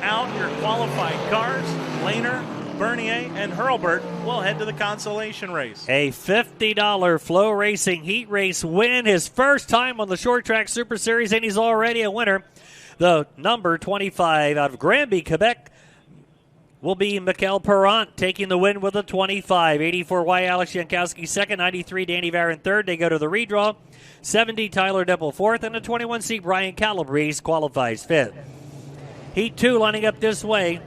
out your qualified cars. Lehner, Bernier, and Hurlburt will head to the consolation race. A $50 FloRacing heat race win, his first time on the Short Track Super Series, and he's already a winner. The number 25 out of Granby, Quebec, will be Mikel Perrant taking the win with a 25. 84Y Alex Jankowski second, 93 Danny Varon third. They go to the redraw. 70 Tyler Deppel fourth, and a 21C Brian Calabrese qualifies fifth. Heat 2 lining up this way.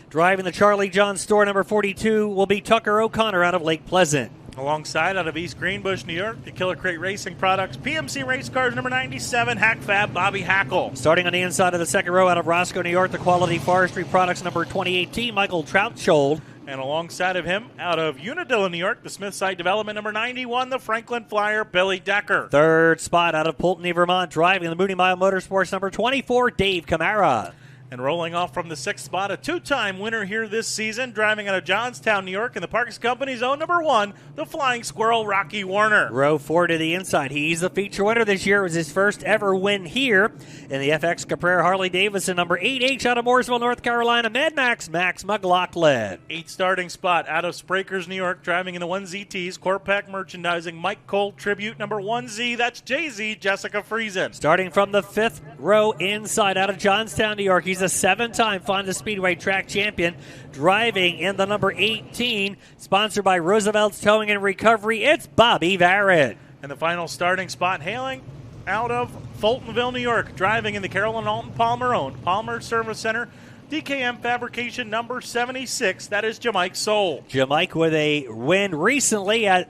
Driving the Charlie John store, number 42, will be Tucker O'Connor out of Lake Pleasant. Alongside, out of East Greenbush, New York, the Killer Crate Racing Products, PMC Race Cars, number 97, Hack Fab, Bobby Hackle. Starting on the inside of the second row, out of Roscoe, New York, the Quality Forestry Products, number 2018, Michael Troutschold. And alongside of him, out of Unadilla, New York, the Smithside Development, number 91, the Franklin Flyer, Billy Decker. Third spot, out of Pulteney, Vermont, driving the Mooney Mile Motorsports, number 24, Dave Camara. And rolling off from the sixth spot, a two-time winner here this season, driving out of Johnstown, New York, in the Parks Company's own number 1, the Flying Squirrel, Rocky Warner. Row 4 to the inside. He's the feature winner this year. It was his first ever win here in the FX Caprera Harley Davidson, number 8H out of Mooresville, North Carolina, Mad Max McLaughlin. 8th starting spot, out of Sprakers, New York, driving in the 1ZTs, Corpac Merchandising, Mike Cole Tribute, number 1Z, that's Jay-Z, Jessica Friesen. Starting from the 5th row inside, out of Johnstown, New York, he's a 7-time Fonda Speedway track champion, driving in the number 18, sponsored by Roosevelt's Towing and Recovery. It's Bobby Varrett. And the final starting spot, hailing out of Fultonville, New York, driving in the Carolyn Alton Palmer owned Palmer Service Center, DKM Fabrication number 76, that is Jamike Soul. Jamike with a win recently at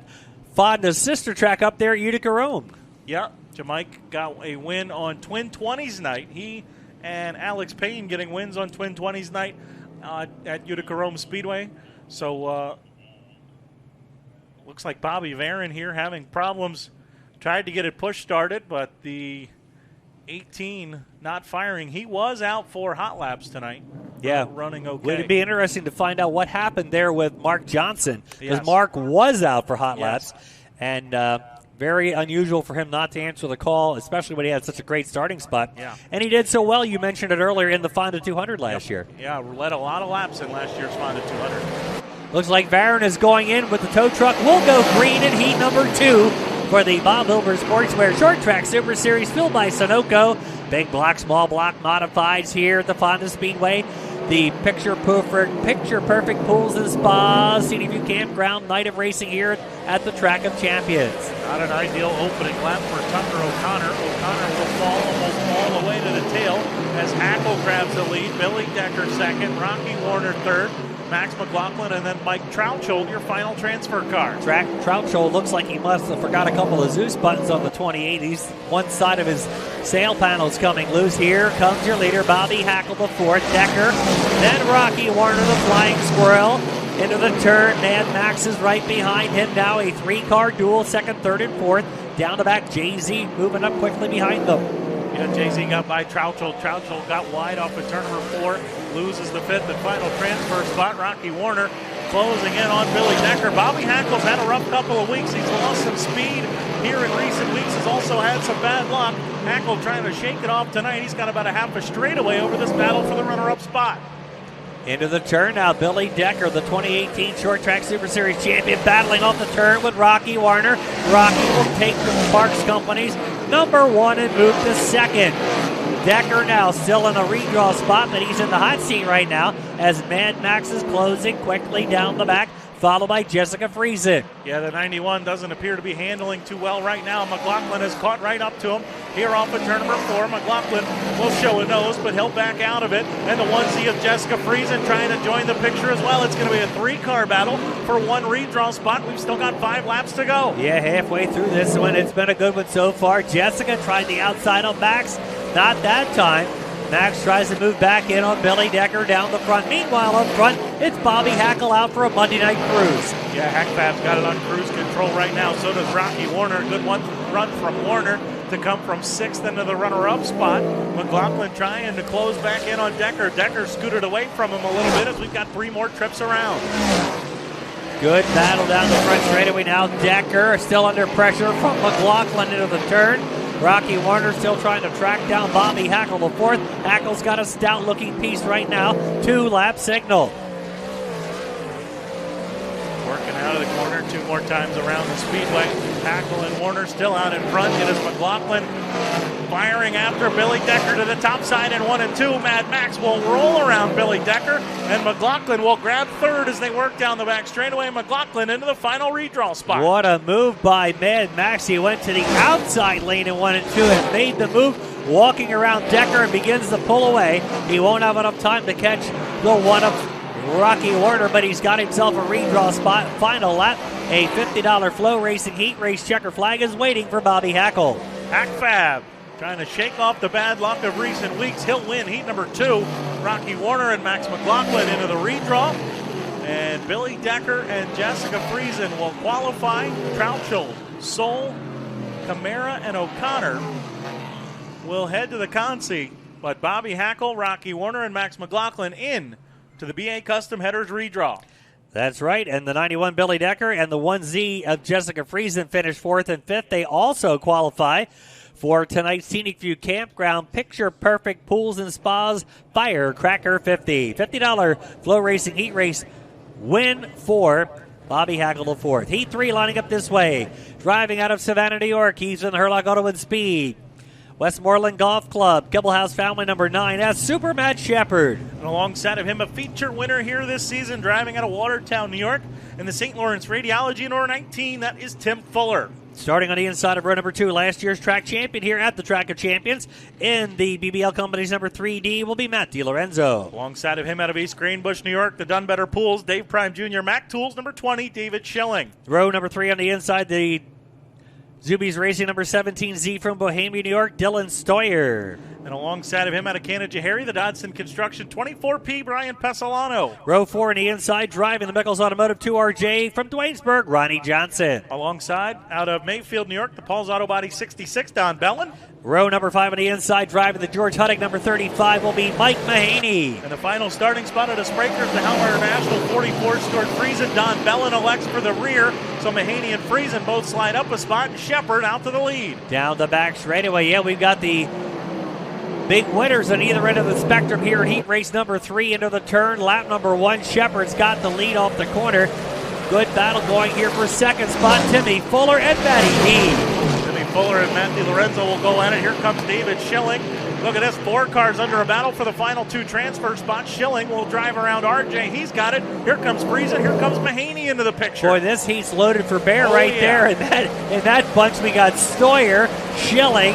Fonda's sister track up there at Utica Rome. Yeah, Jamike got a win on Twin 20s night. He and Alex Payne getting wins on Twin 20s night at Utica Rome Speedway. So looks like Bobby Varon here having problems. Tried to get it push started, but the 18 not firing. He was out for hot laps tonight. Yeah. Running okay. Would it be interesting to find out what happened there with Mark Johnson? Because Yes. Mark was out for hot Yes. laps. And very unusual for him not to answer the call, especially when he had such a great starting spot. Yeah. And he did so well, you mentioned it earlier, in the Fonda 200 last year. Yeah, led a lot of laps in last year's Fonda 200. Looks like Varon is going in with the tow truck. We'll go green in heat number 2 for the Bob Hilber Sportswear Short Track Super Series, filled by Sunoco. Big block, small block modifieds here at the Fonda Speedway. The picture perfect pools and spas, Scenic View Campground, night of racing here at the Track of Champions. Not an ideal opening lap for Tucker O'Connor. O'Connor will fall almost all the way to the tail as Hackle grabs the lead. Billy Decker second, Rocky Warner third, Max McLaughlin, and then Mike Troutschold, your final transfer car. Troutschold looks like he must have forgot a couple of Zeus buttons on the 28. He's one side of his sail panel's coming loose. Here comes your leader, Bobby Hackle, the fourth. Decker, then Rocky Warner, the Flying Squirrel. Into the turn, Mad Max is right behind him now. A 3-car duel, second, third, and fourth. Down the back, Jay-Z moving up quickly behind them. Yeah, Jay-Z got by Troutschold. Troutschold got wide off of turn number 4, loses the 5th and final transfer spot. Rocky Warner closing in on Billy Decker. Bobby Hackle's had a rough couple of weeks. He's lost some speed here in recent weeks. He's also had some bad luck. Hackle trying to shake it off tonight. He's got about a half a straightaway over this battle for the runner-up spot. Into the turn now, Billy Decker, the 2018 Short Track Super Series champion, battling off the turn with Rocky Warner. Rocky will take the Parks Company's number 1 and move to second. Decker now still in a redraw spot, but he's in the hot seat right now as Mad Max is closing quickly down the back, followed by Jessica Friesen. Yeah, the 91 doesn't appear to be handling too well right now. McLaughlin has caught right up to him. Here off of turn number 4, McLaughlin will show a nose, but he'll back out of it. And the 1Z of Jessica Friesen trying to join the picture as well. It's going to be a 3-car battle for 1 redraw spot. We've still got 5 laps to go. Yeah, halfway through this one, it's been a good one so far. Jessica tried the outside on Max, not that time. Max tries to move back in on Billy Decker down the front. Meanwhile, up front, it's Bobby Hackle out for a Monday night cruise. Yeah, Hackfab's got it on cruise control right now. So does Rocky Warner. Good one run from Warner to come from 6th into the runner-up spot. McLaughlin trying to close back in on Decker. Decker scooted away from him a little bit as we've got 3 more trips around. Good battle down the front straightaway now. Decker still under pressure from McLaughlin into the turn. Rocky Warner still trying to track down Bobby Hackle, the fourth. Hackle's got a stout-looking piece right now. 2-lap signal. Working out of the corner 2 more times around the speedway. Hackle and Warner still out in front. It is McLaughlin firing after Billy Decker to the top side in 1 and 2. Mad Max will roll around Billy Decker, and McLaughlin will grab third as they work down the back straightaway. McLaughlin into the final redraw spot. What a move by Mad Max. He went to the outside lane in 1 and 2 and made the move, walking around Decker and begins to pull away. He won't have enough time to catch the one of Rocky Warner, but he's got himself a redraw spot. Final lap, a $50 FloRacing Heat Race checker flag is waiting for Bobby Hackle. Hack Fab trying to shake off the bad luck of recent weeks. He'll win heat number 2. Rocky Warner and Max McLaughlin into the redraw. And Billy Decker and Jessica Friesen will qualify. Troutchell, Soul, Camara, and O'Connor will head to the Consi. But Bobby Hackle, Rocky Warner, and Max McLaughlin in to the BA Custom Headers redraw. That's right, and the 91 Billy Decker and the 1Z of Jessica Friesen finished 4th and 5th. They also qualify for tonight's Scenic View Campground Picture Perfect Pools and Spas Firecracker 50. $50 FloRacing Heat Race win for Bobby Hackle the fourth. Heat 3 lining up this way. Driving out of Savannah, New York. He's in the Hurlock Auto and Speed. Westmoreland Golf Club, Kibblehouse family number 9. That's Super Matt Shepard. And alongside of him, a feature winner here this season, driving out of Watertown, New York, in the St. Lawrence Radiology number 19. That is Tim Fuller. Starting on the inside of row number 2, last year's track champion here at the Track of Champions. In the BBL Company's number 3D will be Matt DiLorenzo. Alongside of him out of East Greenbush, New York, the Done Better Pools, Dave Prime Jr., Mac Tools, number 20, David Schilling. Row number 3 on the inside, the Zuby's Racing number 17Z from Bohemia, New York, Dylan Stoyer. And alongside of him out of Canada, the Dodson Construction 24P, Brian Pesolano. Row 4 on the inside, driving the Mickles Automotive 2RJ from Duanesburg, Ronnie Johnson. Alongside, out of Mayfield, New York, the Paul's Auto Body 66, Don Bellin. Row number 5 on the inside, driving the George Huddick number 35 will be Mike Mahaney. And the final starting spot at a Sprakers, the Hellmeyer National 44, Stuart Friesen. Don Bellin elects for the rear, so Mahaney and Friesen both slide up a spot, and Shepard out to the lead. Down the back straightaway, yeah, we've got the big winners on either end of the spectrum here in heat race number 3 into the turn. Lap number 1, Shepard's got the lead off the corner. Good battle going here for second spot. Timmy Fuller and Matty P. Timmy Fuller and Matt DiLorenzo will go at it. Here comes David Schilling. Look at this, 4 cars under a battle for the final 2 transfer spots. Schilling will drive around RJ. He's got it. Here comes Friesen. Here comes Mahaney into the picture. Boy, this heat's loaded for bear there. In that bunch, we got Stoyer, Schilling,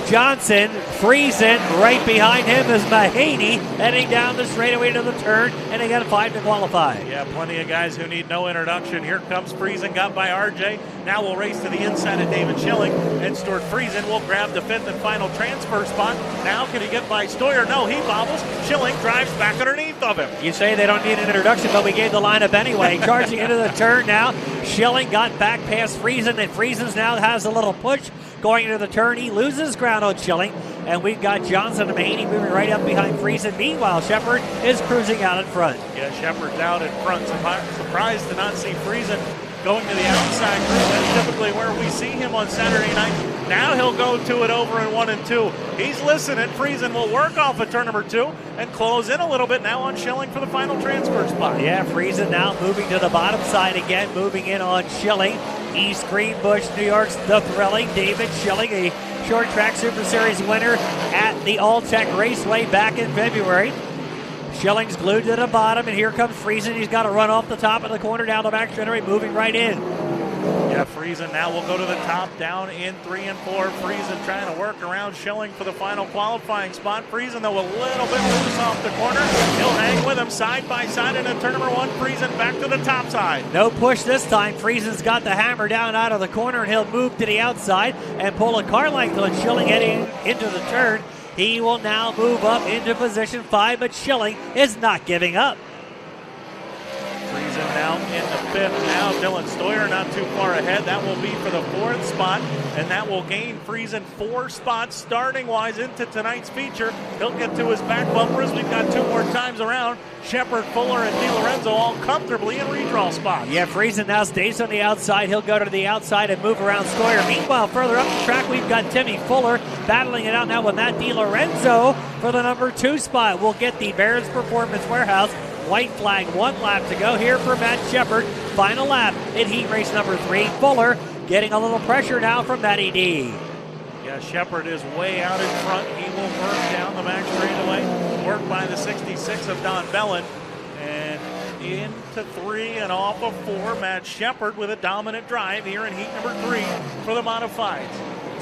Johnson, Friesen. Right behind him is Mahaney heading down the straightaway to the turn, and they got 5 to qualify. Yeah, plenty of guys who need no introduction. Here comes Friesen, got by RJ. Now we'll race to the inside of David Schilling, and Stuart Friesen will grab the 5th and final transfer spot. Now can he get by Stoyer? No, he bobbles. Schilling drives back underneath of him. You say they don't need an introduction, but we gave the lineup anyway. Charging into the turn now. Schilling got back past Friesen, and Friesen's now has a little push. Going into the turn, he loses ground on Schilling, and we've got Johnson and Mahaney moving right up behind Friesen. Meanwhile, Shepard is cruising out in front. Yeah, Shepard's out in front. Surprised to not see Friesen going to the outside group. That's typically where we see him on Saturday night. Now he'll go to it over in 1 and 2. He's listening. Friesen will work off of turn number 2 and close in a little bit now on Schilling for the final transfer spot. Yeah, Friesen now moving to the bottom side again, moving in on Schilling. East Greenbush, New York's the thrilling David Schilling, a short track Super Series winner at the All-Tech Raceway back in February. Schilling's glued to the bottom, and here comes Friesen. He's got to run off the top of the corner down the back straightaway, moving right in. Yeah, Friesen now will go to the top, down in 3 and 4. Friesen trying to work around Schilling for the final qualifying spot. Friesen, though, a little bit loose off the corner. He'll hang with him side by side, and in turn number 1, Friesen back to the top side. No push this time. Friesen's got the hammer down out of the corner, and he'll move to the outside and pull a car length on Schilling heading into the turn. He will now move up into position 5, but Schilling is not giving up. Friesen now in the 5th. Now Dylan Stoyer not too far ahead. That will be for the 4th spot, and that will gain Friesen 4 spots starting wise into tonight's feature. He'll get to his back bumpers. We've got 2 more times times around. Shepard, Fuller, and DiLorenzo all comfortably in redraw spots. Yeah, Friesen now stays on the outside. He'll go to the outside and move around Stoyer. Meanwhile, further up the track, we've got Timmy Fuller battling it out now with Matt DiLorenzo for the number 2 spot. We'll get the Barron's Performance Warehouse white flag, 1 lap to go here for Matt Shepard. Final lap in heat race number 3. Fuller getting a little pressure now from Matty D. Yeah, Shepard is way out in front. He will work down the back straightaway. Worked by the 66 of Don Bellin. And into 3 and off of 4. Matt Shepard with a dominant drive here in heat number 3 for the modifieds.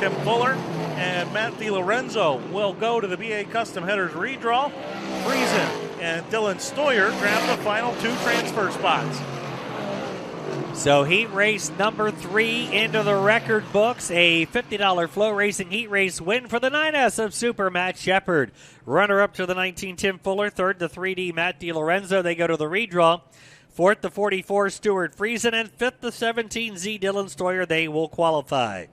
Tim Fuller and Matt DiLorenzo will go to the BA Custom Headers redraw. Friesen and Dylan Stoyer grab the final 2 transfer spots. So heat race number 3 into the record books. A $50 FloRacing heat race win for the 9S of Super Matt Shepard. Runner-up to the 19, Tim Fuller. Third, the 3D Matt DiLorenzo. They go to the redraw. Fourth, the 44, Stuart Friesen. And fifth, the 17, Z Dylan Stoyer. They will qualify.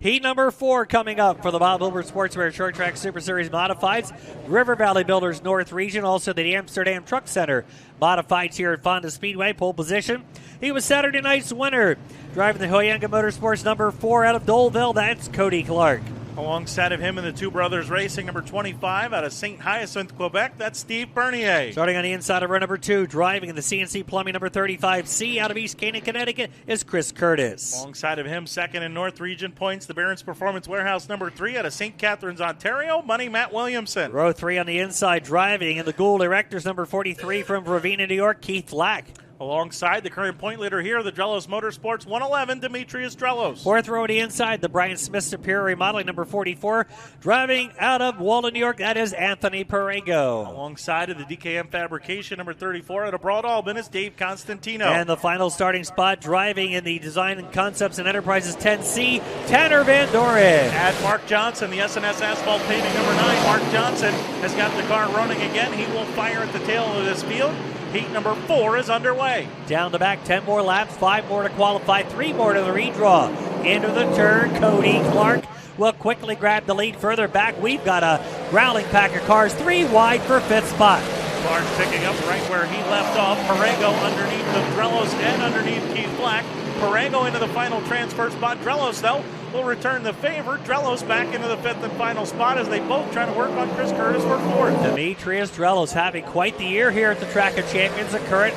Heat number 4 coming up for the Bob Wilbur Sportswear Short Track Super Series Modifieds. River Valley Builders North Region, also the Amsterdam Truck Center Modifieds here at Fonda Speedway. Pole position. He was Saturday night's winner. Driving the Hoyanga Motorsports number 4 out of Doleville, that's Cody Clark. Alongside of him in the Two Brothers Racing, number 25 out of St. Hyacinthe, Quebec, that's Steve Bernier. Starting on the inside of row number 2, driving in the CNC Plumbing number 35C out of East Canaan, Connecticut, is Chris Curtis. Alongside of him, second in North Region points, the Barron's Performance Warehouse number 3 out of St. Catharines, Ontario, Money Matt Williamson. Row 3 on the inside, driving in the Gould Erectors number 43 from Ravenna, New York, Keith Lack. Alongside the current point leader here, the Drelos Motorsports 111, Demetrius Drelos. Fourth row on the inside, the Brian Smith Superior Remodeling number 44. Driving out of Walden, New York, that is Anthony Perego. Alongside of the DKM Fabrication number 34 out of Broad Albin is Dave Constantino. And the final starting spot, driving in the Design and Concepts and Enterprises 10C, Tanner Van Doren. At Mark Johnson, the SNS Asphalt Paving number 9. Mark Johnson has got the car running again. He will fire at the tail of this field. Heat number 4 is underway. Down the back, 10 more laps, 5 more to qualify, 3 more to the redraw. Into the turn, Cody Clark will quickly grab the lead. Further back, we've got a growling pack of cars, 3 wide for 5th spot. Clark picking up right where he left off. Perego underneath the Drelos and underneath Keith Black. Perego into the final transfer spot. Drelos, though, will return the favor. Drelos back into the 5th and final spot as they both try to work on Chris Curtis for 4th. Demetrius Drelos having quite the year here at the Track of Champions, the current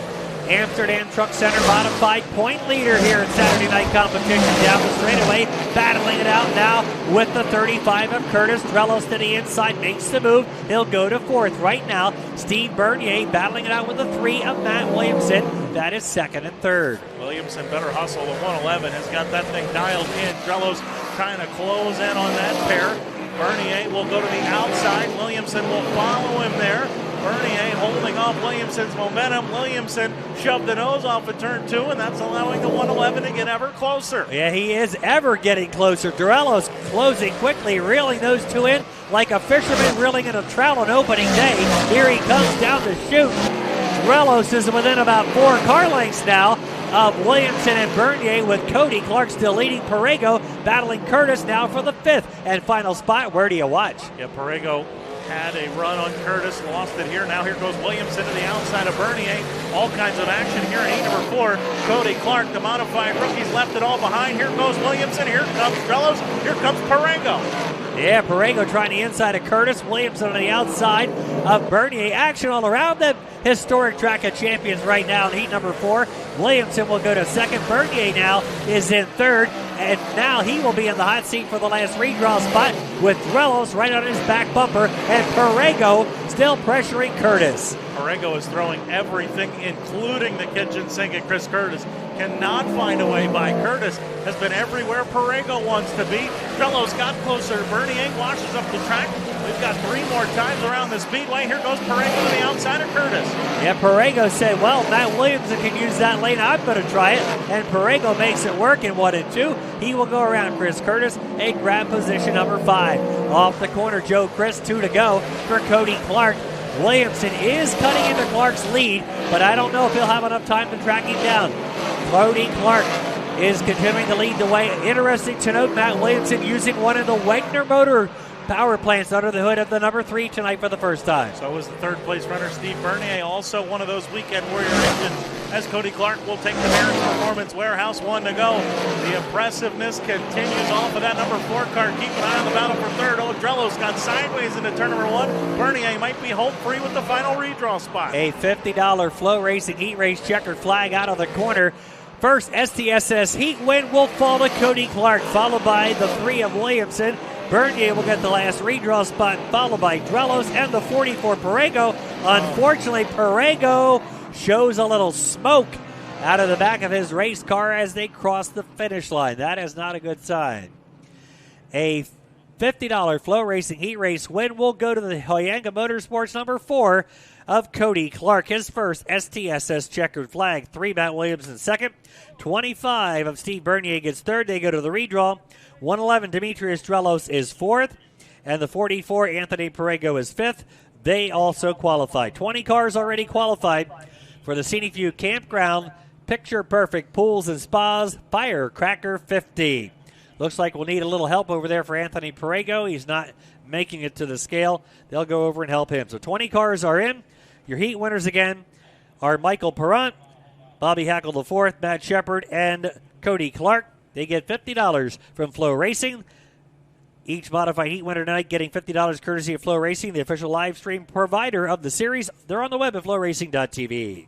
Amsterdam Truck Center modified point leader here in Saturday night competition. Down the straightaway, battling it out now with the 35 of Curtis. Drelos to the inside, makes the move. He'll go to 4th. Right now, Steve Bernier battling it out with the 3 of Matt Williamson. That is 2nd and 3rd. Williamson better hustle. The 111 has got that thing dialed in. Drelos trying to close in on that pair. Bernier will go to the outside. Williamson will follow him there. Bernier holding off Williamson's momentum. Williamson shoved the nose off of turn 2, and that's allowing the 111 to get ever closer. Yeah, he is ever getting closer. Drelos closing quickly, reeling those 2 in like a fisherman reeling in a trout on opening day. Here he comes down the chute. Drelos is within about 4 car lengths now of Williamson and Bernier, with Cody Clark still leading. Perego battling Curtis now for the 5th and final spot. Where do you watch? Yeah, Perego had a run on Curtis, lost it here. Now here goes Williamson to the outside of Bernier. All kinds of action here in heat number 4. Cody Clark, the modified rookies, left it all behind. Here goes Williamson. Here comes Drelos. Here comes Perego. Yeah, Perego trying the inside of Curtis. Williamson on the outside of Bernier. Action all around the historic Track of Champions right now in heat number 4. Williamson will go to 2nd. Bernier now is in 3rd. And now he will be in the hot seat for the last redraw spot with Drelos right on his back bumper and Perego still pressuring Curtis. Perego is throwing everything, including the kitchen sink at Chris Curtis. Cannot find a way by. Curtis has been everywhere Perego wants to be. Drelos got closer. Bernier washes up the track. We've got 3 more times around the speedway. Here goes Perego to the outside of Curtis. Yeah, Perego said, well, Matt Williamson can use that lane. I'm going to try it. And Perego makes it work in 1 and 2. He will go around Chris Curtis and grab position number 5. Off the corner, Joe Chris, 2 to go for Cody Clark. Williamson is cutting into Clark's lead, but I don't know if he'll have enough time to track him down. Cody Clark is continuing to lead the way. Interesting to note, Matt Williamson using one of the Wegner motor power plants under the hood of the number 3 tonight for the first time. So was the third place runner Steve Bernier, also one of those weekend warrior engines, as Cody Clark will take the Mariners Performance Warehouse. 1 to go. The impressiveness continues off of that number 4 car. Keep an eye on the battle for third. Odrelos got sideways into turn number 1. Bernier might be home free with the final redraw spot. A $50 Flow Racing Heat Race checkered flag out of the corner. First STSS Heat win will fall to Cody Clark, followed by the 3 of Williamson. Bernier will get the last redraw spot, followed by Drelos and the 44 Perego. Unfortunately, Perego shows a little smoke out of the back of his race car as they cross the finish line. That is not a good sign. A $50 Flow Racing Heat Race win will go to the Hoyanga Motorsports number 4 of Cody Clark. His first STSS checkered flag. 3 Matt Williamson second. 25 of Steve Bernier gets third. They go to the redraw. 111 Demetrius Drelos is fourth. And the 44 Anthony Perego is fifth. They also qualified. 20 cars already qualified for the Scenic View Campground Picture Perfect Pools and Spas Firecracker 50. Looks like we'll need a little help over there for Anthony Perego. He's not making it to the scale. They'll go over and help him. So 20 cars are in. Your heat winners again are Michael Perrant, Bobby Hackle IV, Matt Shepard, and Cody Clark. They get $50 from Flow Racing. Each modified heat winner tonight getting $50 courtesy of Flow Racing, the official live stream provider of the series. They're on the web at flowracing.tv.